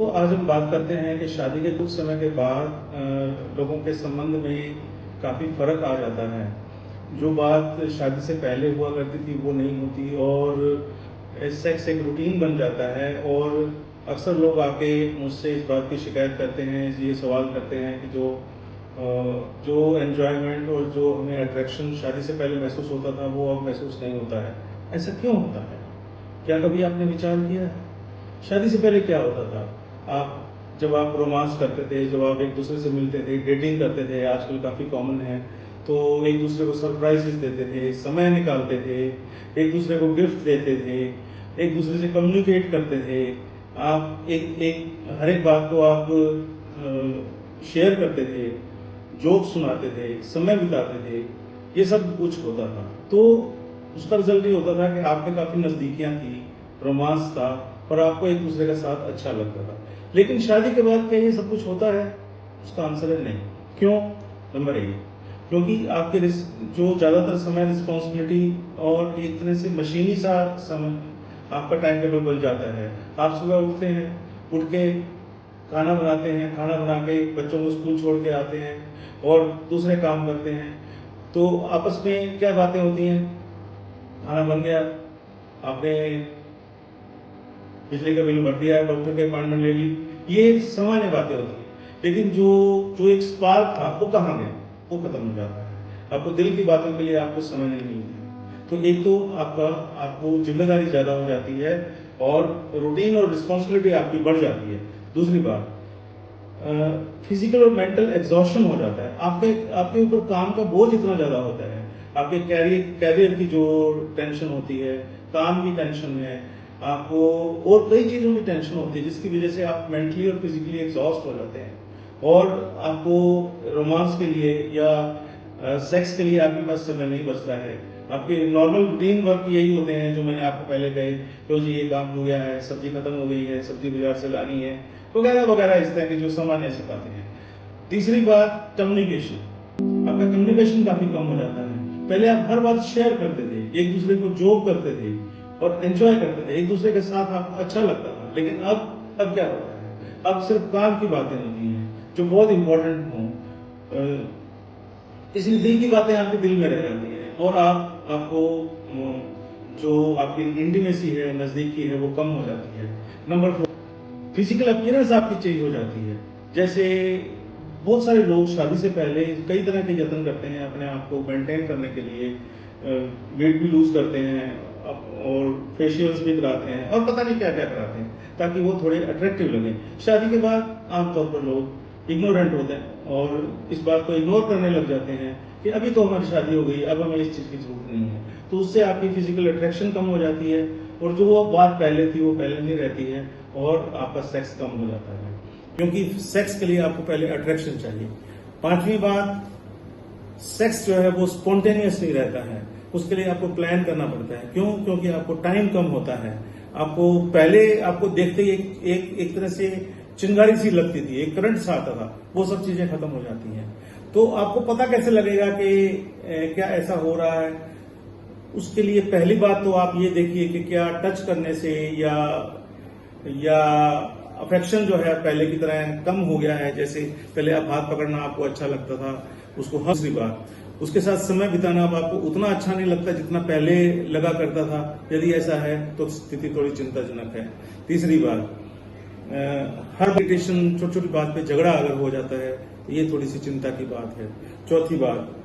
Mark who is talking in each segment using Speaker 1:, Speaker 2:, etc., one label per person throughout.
Speaker 1: तो आज हम बात करते हैं कि शादी के कुछ समय के बाद लोगों के संबंध में काफ़ी फ़र्क आ जाता है। जो बात शादी से पहले हुआ करती थी वो नहीं होती और सेक्स एक रूटीन बन जाता है। और अक्सर लोग आके मुझसे इस बात की शिकायत करते हैं, ये सवाल करते हैं कि जो एन्जॉयमेंट और जो हमें अट्रैक्शन शादी से पहले महसूस होता था वो अब महसूस नहीं होता है। ऐसा क्यों होता है? क्या कभी आपने विचार किया है? शादी से पहले क्या होता था? जब आप रोमांस करते थे, जब आप एक दूसरे से मिलते थे, डेटिंग करते थे, आजकल काफ़ी कॉमन है, तो एक दूसरे को सरप्राइजेस देते थे, समय निकालते थे, एक दूसरे को गिफ्ट देते थे, एक दूसरे से कम्युनिकेट करते थे। आप एक एक हर एक बात को आप शेयर करते थे, जोक सुनाते थे, समय बिताते थे, ये सब कुछ होता था। तो उसका रिजल्ट ये होता था कि आप में काफ़ी नज़दीकियाँ थी, रोमांस था और आपको एक दूसरे का साथ अच्छा लगता था। लेकिन शादी के बाद क्या ये सब कुछ होता है? उसका आंसर है नहीं। क्यों? नंबर 1, क्योंकि आपके जो ज़्यादातर समय रिस्पॉन्सिबिलिटी और एक तरह से मशीनी सा समय आपका टाइम टेबल बन जाता है। आप सुबह उठते हैं, उठ के खाना बनाते हैं, खाना बना के बच्चों को स्कूल छोड़ के आते हैं और दूसरे काम करते हैं। तो आपस में क्या बातें होती हैं? खाना बन गया, आपने बिजली का बिल भर दिया है, डॉक्टर की अपॉइंटमेंट ले ली, ये सामान्य बातें होती हैं। लेकिन जो जो एक स्पार्क था वो कहाँ गया? वो खत्म हो जाता है। आपको दिल की बातों के लिए आपको समय नहीं मिलता है। तो एक तो आपको जिम्मेदारी ज़्यादा हो जाती है और रूटीन और रिस्पॉन्सिबिलिटी आपकी बढ़ जाती है। दूसरी बात, फिजिकल और मेंटल एग्जॉशन हो जाता है। आपके आपके ऊपर काम का बोझ इतना ज़्यादा होता है। आपके कैरियर की जो टेंशन होती है, काम की टेंशन है, आपको और कई चीज़ों की टेंशन होती है जिसकी वजह से आप मेंटली और फिजिकली एग्जॉस्ट हो जाते हैं। और आपको रोमांस के लिए या सेक्स के लिए आपके पास समय नहीं बचता है। आपके नॉर्मल रूटीन वर्क यही होते हैं जो मैंने आपको पहले कहे, तो जी ये काम हो गया है, सब्जी खत्म हो गई है, सब्जी बाजार से लानी है, वगैरह वगैरह, इस तरह की जो सामान्य सी बातें हैं। तीसरी बात, कम्युनिकेशन। आपका कम्युनिकेशन काफी कम हो जाता है। पहले आप हर बात शेयर करते थे, एक दूसरे को जोक करते थे और एंजॉय करते थे, एक दूसरे के साथ आपको अच्छा लगता था। लेकिन अब क्या होता है? अब सिर्फ काम की बातें होती हैं जो बहुत इंपॉर्टेंट हों, इसलिए दिल की बातें आपके दिल में रह जाती हैं और आपको जो आपकी इंटीमेसी है, नजदीकी है, वो कम हो जाती है। नंबर 4, फिजिकल अपीयरेंस आपकी चेंज हो जाती है। जैसे बहुत सारे लोग शादी से पहले कई तरह के यत्न करते हैं अपने आप को मेंटेन करने के लिए, वेट भी लूज करते हैं और फेशियल्स भी कराते हैं और पता नहीं क्या क्या कराते हैं ताकि वो थोड़े अट्रैक्टिव लगे। शादी के बाद आमतौर पर लोग इग्नोरेंट होते हैं और इस बात को इग्नोर करने लग जाते हैं कि अभी तो हमारी शादी हो गई, अब हमें इस चीज़ की जरूरत नहीं है। तो उससे आपकी फिजिकल अट्रैक्शन कम हो जाती है और जो वो बात पहले थी वो पहले नहीं रहती है और आपका सेक्स कम हो जाता है, क्योंकि सेक्स के लिए आपको पहले अट्रैक्शन चाहिए। पांचवी बात, सेक्स जो है वो स्पॉन्टेनियस नहीं रहता है, उसके लिए आपको प्लान करना पड़ता है। क्यों? क्योंकि आपको टाइम कम होता है। आपको पहले आपको देखते ही एक तरह से चिंगारी सी लगती थी, एक करंट सा आता था, वो सब चीजें खत्म हो जाती हैं। तो आपको पता कैसे लगेगा कि क्या ऐसा हो रहा है? उसके लिए पहली बात तो आप ये देखिए कि क्या टच करने से या अफेक्शन जो है पहले की तरह कम हो गया है। जैसे पहले आप हाथ पकड़ना आपको अच्छा लगता था, उसको दूसरी बात, उसके साथ समय बिताना अब आपको उतना अच्छा नहीं लगता जितना पहले लगा करता था। यदि ऐसा है तो स्थिति थोड़ी चिंताजनक है। तीसरी बात, हर मेडिटेशन छोटी छोटी बात पे झगड़ा अगर हो जाता है तो ये थोड़ी सी चिंता की बात है। चौथी बात,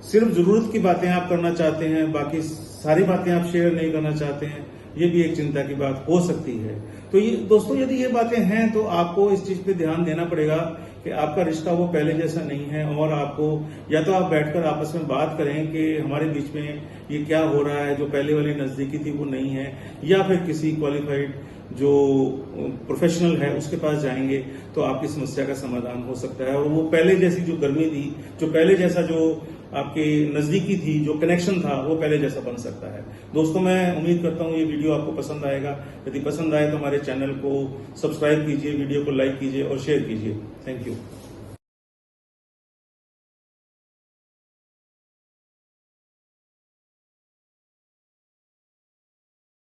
Speaker 1: सिर्फ जरूरत की बातें आप करना चाहते हैं, बाकी सारी बातें आप शेयर नहीं करना चाहते हैं, ये भी एक चिंता की बात हो सकती है। तो ये दोस्तों, यदि ये बातें हैं तो आपको इस चीज पे ध्यान देना पड़ेगा कि आपका रिश्ता वो पहले जैसा नहीं है और आपको या तो आप बैठकर आपस में बात करें कि हमारे बीच में ये क्या हो रहा है, जो पहले वाली नजदीकी थी वो नहीं है, या फिर किसी क्वालिफाइड जो प्रोफेशनल है उसके पास जाएंगे तो आपकी समस्या का समाधान हो सकता है और वो पहले जैसी जो गर्मी थी, जो पहले जैसा जो आपकी नजदीकी थी, जो कनेक्शन था, वो पहले जैसा बन सकता है। दोस्तों, मैं उम्मीद करता हूँ ये वीडियो आपको पसंद आएगा। यदि पसंद आए तो हमारे चैनल को सब्सक्राइब कीजिए, वीडियो को लाइक कीजिए और शेयर कीजिए। Thank you.